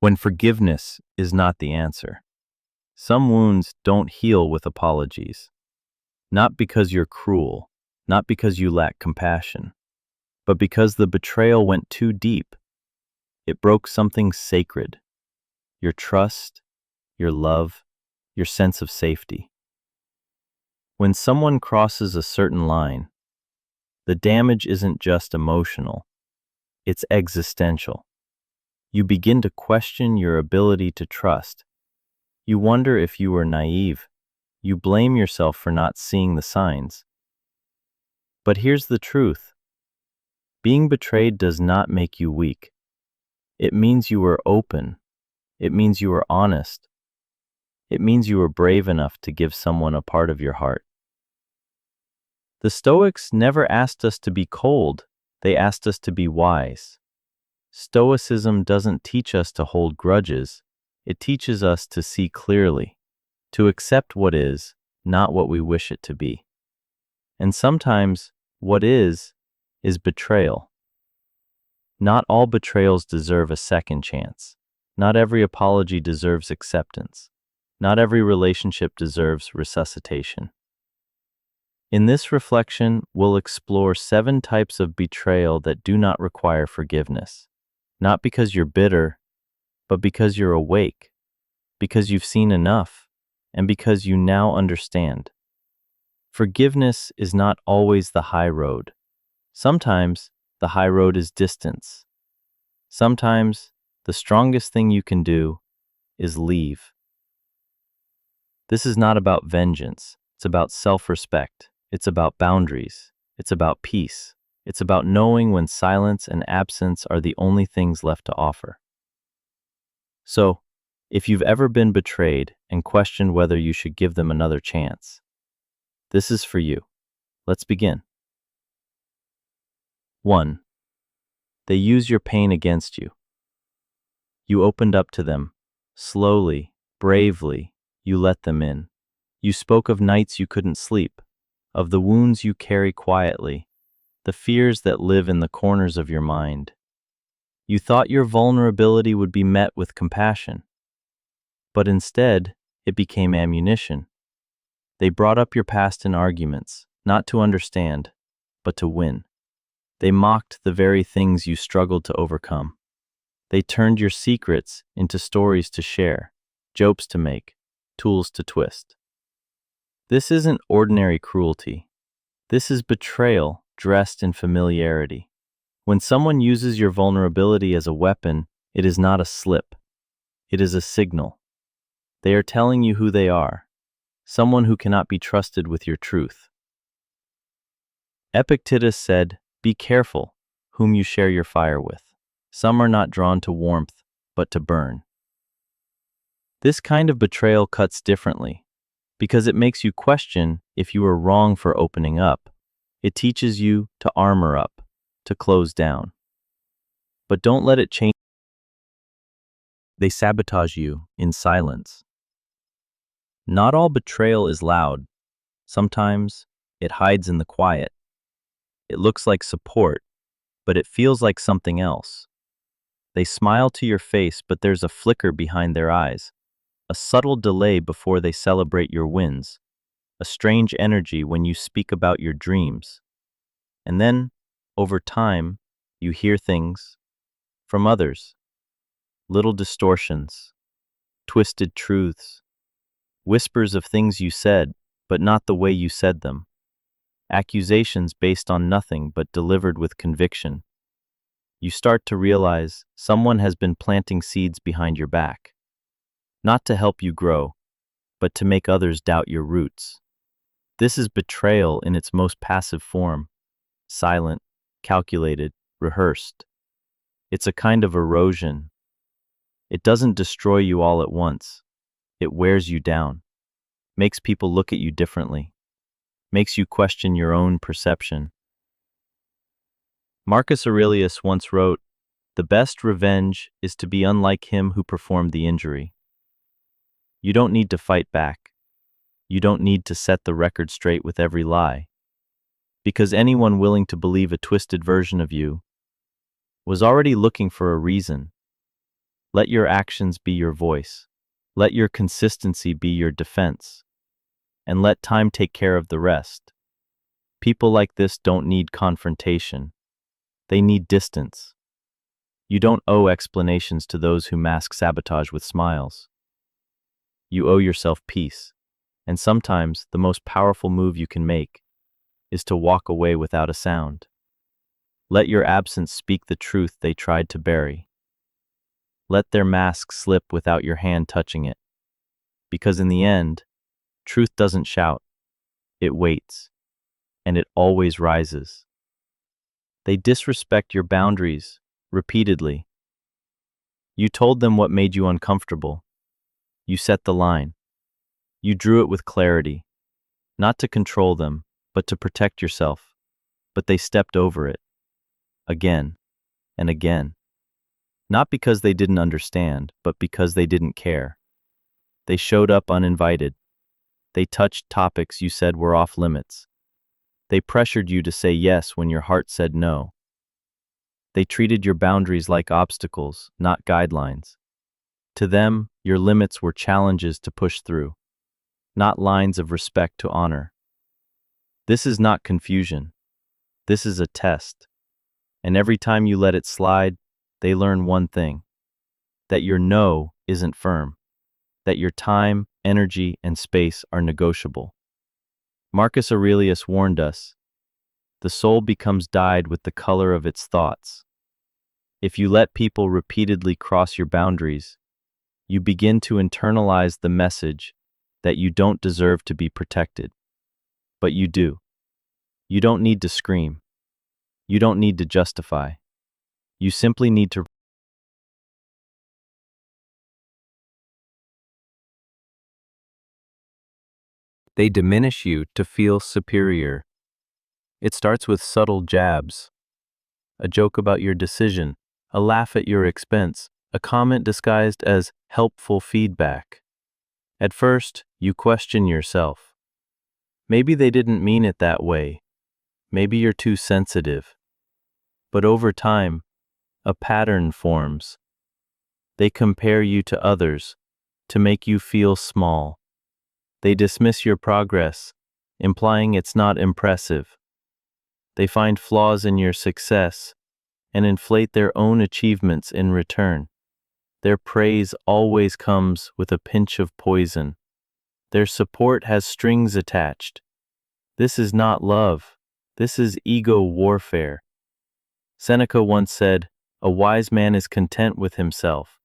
when forgiveness is not the answer. Some wounds don't heal with apologies, not because you're cruel, not because you lack compassion, but because the betrayal went too deep. It broke something sacred, your trust, your love, your sense of safety. When someone crosses a certain line, the damage isn't just emotional, it's existential. You begin to question your ability to trust. You wonder if you were naive. You blame yourself for not seeing the signs. But here's the truth. Being betrayed does not make you weak. It means you were open. It means you were honest. It means you were brave enough to give someone a part of your heart. The Stoics never asked us to be cold. They asked us to be wise. Stoicism doesn't teach us to hold grudges. It teaches us to see clearly, to accept what is, not what we wish it to be. And sometimes, what is betrayal. Not all betrayals deserve a second chance. Not every apology deserves acceptance. Not every relationship deserves resuscitation. In this reflection, we'll explore 7 types of betrayal that do not require forgiveness. Not because you're bitter, but because you're awake, because you've seen enough, and because you now understand. Forgiveness is not always the high road. Sometimes the high road is distance. Sometimes the strongest thing you can do is leave. This is not about vengeance. It's about self-respect. It's about boundaries. It's about peace. It's about knowing when silence and absence are the only things left to offer. So, if you've ever been betrayed and questioned whether you should give them another chance, this is for you. Let's begin. 1. They use your pain against you. You opened up to them. Slowly, bravely, you let them in. You spoke of nights you couldn't sleep, of the wounds you carry quietly, the fears that live in the corners of your mind. You thought your vulnerability would be met with compassion, but instead, it became ammunition. They brought up your past in arguments, not to understand, but to win. They mocked the very things you struggled to overcome. They turned your secrets into stories to share, jokes to make, tools to twist. This isn't ordinary cruelty. This is betrayal dressed in familiarity. When someone uses your vulnerability as a weapon, it is not a slip. It is a signal. They are telling you who they are, someone who cannot be trusted with your truth. Epictetus said, "Be careful whom you share your fire with. Some are not drawn to warmth, but to burn." This kind of betrayal cuts differently, because it makes you question if you were wrong for opening up. It teaches you to armor up, to close down. But don't let it change. They sabotage you in silence. Not all betrayal is loud. Sometimes it hides in the quiet. It looks like support, but it feels like something else. They smile to your face, but there's a flicker behind their eyes, a subtle delay before they celebrate your wins, a strange energy when you speak about your dreams. And then, over time, you hear things from others, little distortions, twisted truths, whispers of things you said, but not the way you said them, accusations based on nothing but delivered with conviction. You start to realize someone has been planting seeds behind your back, not to help you grow, but to make others doubt your roots. This is betrayal in its most passive form, silent, calculated, rehearsed. It's a kind of erosion. It doesn't destroy you all at once. It wears you down, makes people look at you differently, makes you question your own perception. Marcus Aurelius once wrote, "The best revenge is to be unlike him who performed the injury." You don't need to fight back. You don't need to set the record straight with every lie, because anyone willing to believe a twisted version of you was already looking for a reason. Let your actions be your voice. Let your consistency be your defense. And let time take care of the rest. People like this don't need confrontation. They need distance. You don't owe explanations to those who mask sabotage with smiles. You owe yourself peace. And sometimes the most powerful move you can make is to walk away without a sound. Let your absence speak the truth they tried to bury. Let their mask slip without your hand touching it. Because in the end, truth doesn't shout. It waits. And it always rises. They disrespect your boundaries repeatedly. You told them what made you uncomfortable. You set the line. You drew it with clarity, not to control them, but to protect yourself. But they stepped over it, again and again. Not because they didn't understand, but because they didn't care. They showed up uninvited. They touched topics you said were off limits. They pressured you to say yes when your heart said no. They treated your boundaries like obstacles, not guidelines. To them, your limits were challenges to push through, not lines of respect to honor. This is not confusion. This is a test. And every time you let it slide, they learn one thing: that your no isn't firm, that your time, energy, and space are negotiable. Marcus Aurelius warned us, the soul becomes dyed with the color of its thoughts. If you let people repeatedly cross your boundaries, you begin to internalize the message that you don't deserve to be protected. But you do. You don't need to scream. You don't need to justify. You simply need to. They diminish you to feel superior. It starts with subtle jabs. A joke about your decision, a laugh at your expense, a comment disguised as helpful feedback. At first, you question yourself. Maybe they didn't mean it that way. Maybe you're too sensitive. But over time, a pattern forms. They compare you to others to make you feel small. They dismiss your progress, implying it's not impressive. They find flaws in your success and inflate their own achievements in return. Their praise always comes with a pinch of poison. Their support has strings attached. This is not love. This is ego warfare. Seneca once said, "A wise man is content with himself,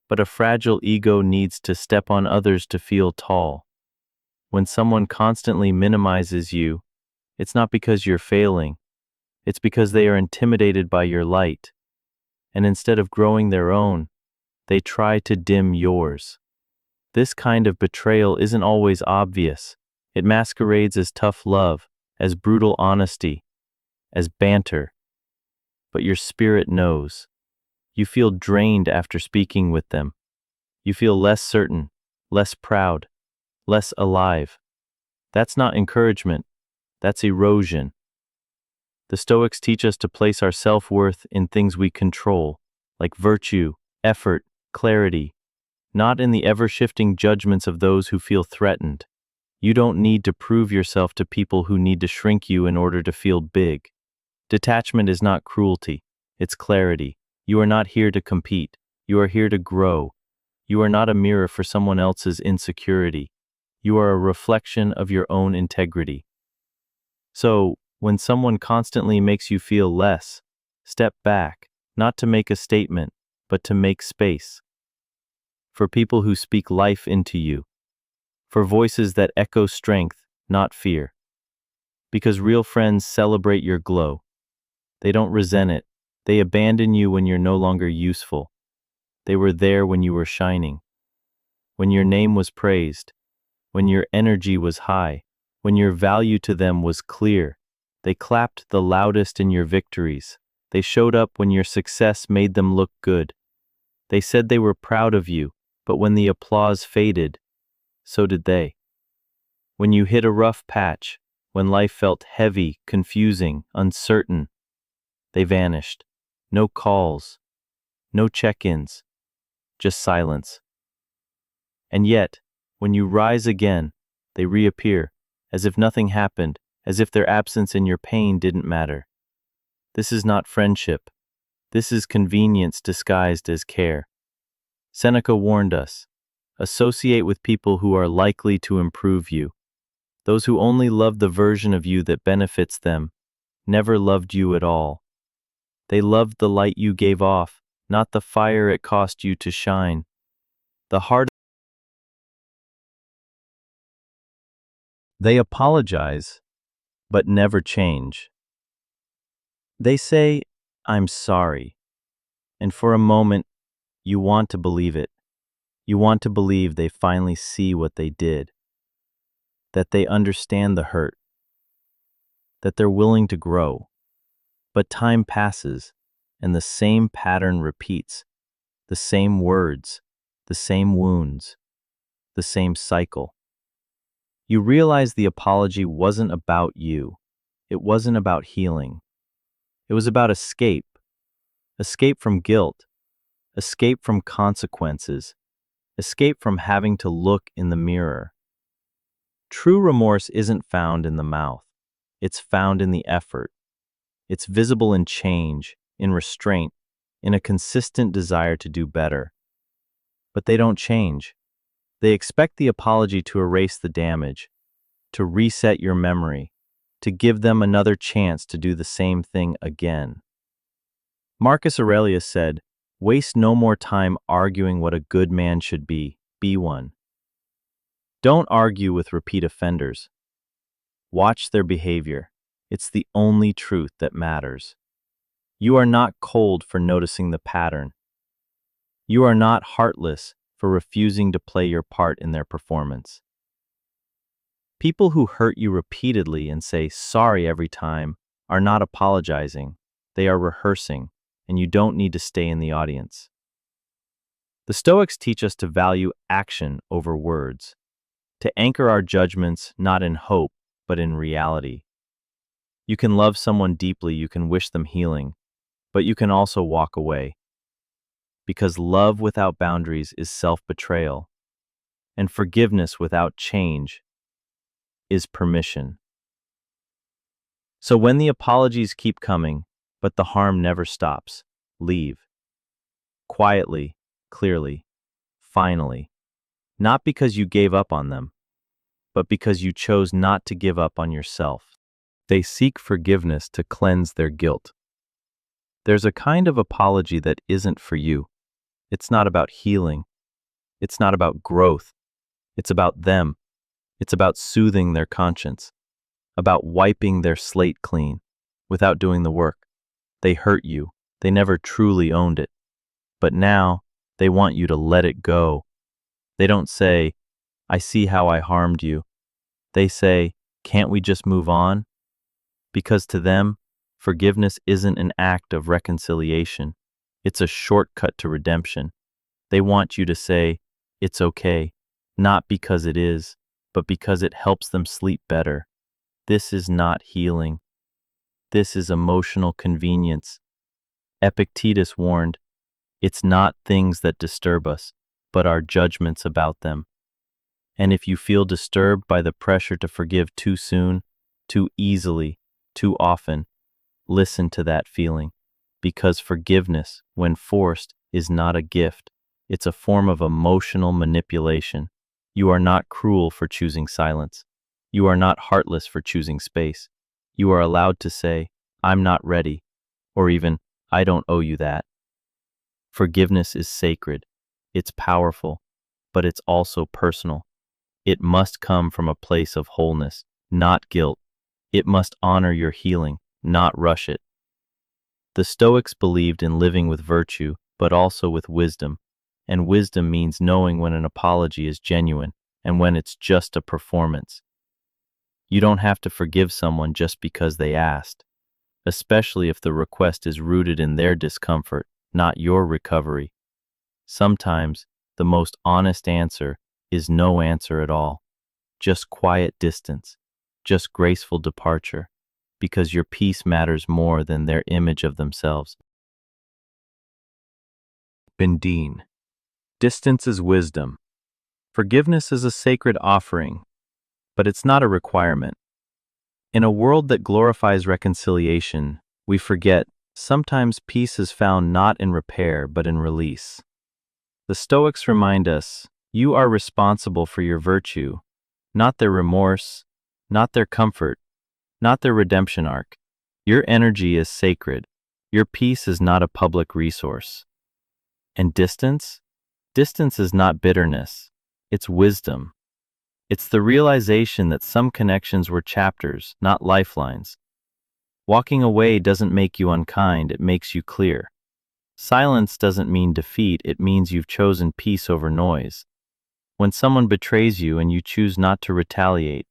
but a fragile ego needs to step on others to feel tall." When someone constantly minimizes you, it's not because you're failing. It's because they are intimidated by your light. And instead of growing their own, they try to dim yours. This kind of betrayal isn't always obvious. It masquerades as tough love, as brutal honesty, as banter. But your spirit knows. You feel drained after speaking with them. You feel less certain, less proud, less alive. That's not encouragement. That's erosion. The Stoics teach us to place our self-worth in things we control, like virtue, effort, clarity, not in the ever-shifting judgments of those who feel threatened. You don't need to prove yourself to people who need to shrink you in order to feel big. Detachment is not cruelty, it's clarity. You are not here to compete. You are here to grow. You are not a mirror for someone else's insecurity. You are a reflection of your own integrity. So, when someone constantly makes you feel less, step back, not to make a statement, but to make space. For people who speak life into you. For voices that echo strength, not fear. Because real friends celebrate your glow. They don't resent it. They abandon you when you're no longer useful. They were there when you were shining. When your name was praised. When your energy was high. When your value to them was clear. They clapped the loudest in your victories. They showed up when your success made them look good. They said they were proud of you, but when the applause faded, so did they. When you hit a rough patch, when life felt heavy, confusing, uncertain, they vanished. No calls, no check-ins, just silence. And yet, when you rise again, they reappear, as if nothing happened, as if their absence in your pain didn't matter. This is not friendship. This is convenience disguised as care. Seneca warned us, associate with people who are likely to improve you. Those who only love the version of you that benefits them never loved you at all. They loved the light you gave off, not the fire it cost you to shine. The heart. They apologize, but never change. They say, "I'm sorry," and for a moment, you want to believe it. You want to believe they finally see what they did, that they understand the hurt, that they're willing to grow. But time passes, and the same pattern repeats, the same words, the same wounds, the same cycle. You realize the apology wasn't about you. It wasn't about healing. It was about escape. Escape from guilt. Escape from consequences. Escape from having to look in the mirror. True remorse isn't found in the mouth. It's found in the effort. It's visible in change, in restraint, in a consistent desire to do better. But they don't change. They expect the apology to erase the damage, to reset your memory, to give them another chance to do the same thing again. Marcus Aurelius said, "Waste no more time arguing what a good man should be one." Don't argue with repeat offenders. Watch their behavior. It's the only truth that matters. You are not cold for noticing the pattern. You are not heartless for refusing to play your part in their performance. People who hurt you repeatedly and say sorry every time are not apologizing. They are rehearsing, and you don't need to stay in the audience. The Stoics teach us to value action over words, to anchor our judgments not in hope, but in reality. You can love someone deeply, you can wish them healing, but you can also walk away. Because love without boundaries is self-betrayal, and forgiveness without change is permission. So when the apologies keep coming, but the harm never stops, leave. Quietly, clearly, finally. Not because you gave up on them, but because you chose not to give up on yourself. They seek forgiveness to cleanse their guilt. There's a kind of apology that isn't for you. It's not about healing. It's not about growth. It's about them. It's about soothing their conscience, about wiping their slate clean without doing the work. They hurt you. They never truly owned it. But now they want you to let it go. They don't say, "I see how I harmed you." They say, "Can't we just move on?" Because to them, forgiveness isn't an act of reconciliation. It's a shortcut to redemption. They want you to say, "It's okay," not because it is, but because it helps them sleep better. This is not healing. This is emotional convenience. Epictetus warned, "It's not things that disturb us, but our judgments about them." And if you feel disturbed by the pressure to forgive too soon, too easily, too often, listen to that feeling, because forgiveness, when forced, is not a gift. It's a form of emotional manipulation. You are not cruel for choosing silence. You are not heartless for choosing space. You are allowed to say, "I'm not ready," or even, "I don't owe you that." Forgiveness is sacred. It's powerful, but it's also personal. It must come from a place of wholeness, not guilt. It must honor your healing, not rush it. The Stoics believed in living with virtue, but also with wisdom. And wisdom means knowing when an apology is genuine and when it's just a performance. You don't have to forgive someone just because they asked, especially if the request is rooted in their discomfort, not your recovery. Sometimes the most honest answer is no answer at all, just quiet distance, just graceful departure, because your peace matters more than their image of themselves. Bendine. Distance is wisdom. Forgiveness is a sacred offering, but it's not a requirement. In a world that glorifies reconciliation, we forget sometimes peace is found not in repair but in release. The Stoics remind us, you are responsible for your virtue, not their remorse, not their comfort, not their redemption arc. Your energy is sacred. Your peace is not a public resource. And distance? Distance is not bitterness. It's wisdom. It's the realization that some connections were chapters, not lifelines. Walking away doesn't make you unkind, it makes you clear. Silence doesn't mean defeat, it means you've chosen peace over noise. When someone betrays you and you choose not to retaliate,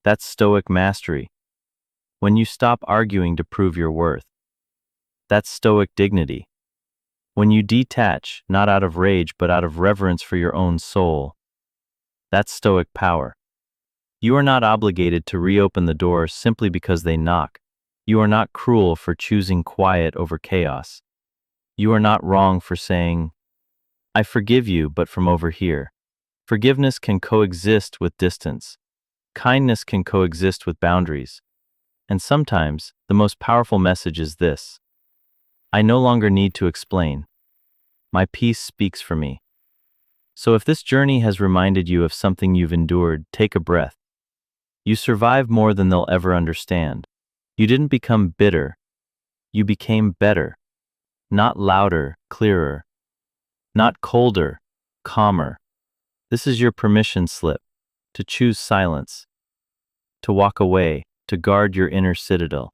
that's Stoic mastery. When you stop arguing to prove your worth, that's Stoic dignity. When you detach, not out of rage but out of reverence for your own soul, that's Stoic power. You are not obligated to reopen the door simply because they knock. You are not cruel for choosing quiet over chaos. You are not wrong for saying, I forgive you, but from over here. Forgiveness can coexist with distance. Kindness can coexist with boundaries. And sometimes, the most powerful message is this: I no longer need to explain. My peace speaks for me. So if this journey has reminded you of something you've endured, take a breath. You survived more than they'll ever understand. You didn't become bitter. You became better. Not louder, clearer. Not colder, calmer. This is your permission slip to choose silence, to walk away, to guard your inner citadel.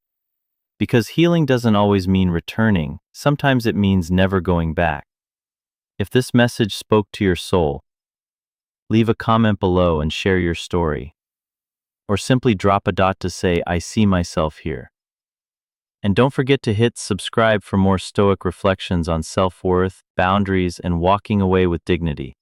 Because healing doesn't always mean returning, sometimes it means never going back. If this message spoke to your soul, leave a comment below and share your story. Or simply drop a dot to say, I see myself here. And don't forget to hit subscribe for more Stoic reflections on self-worth, boundaries, and walking away with dignity.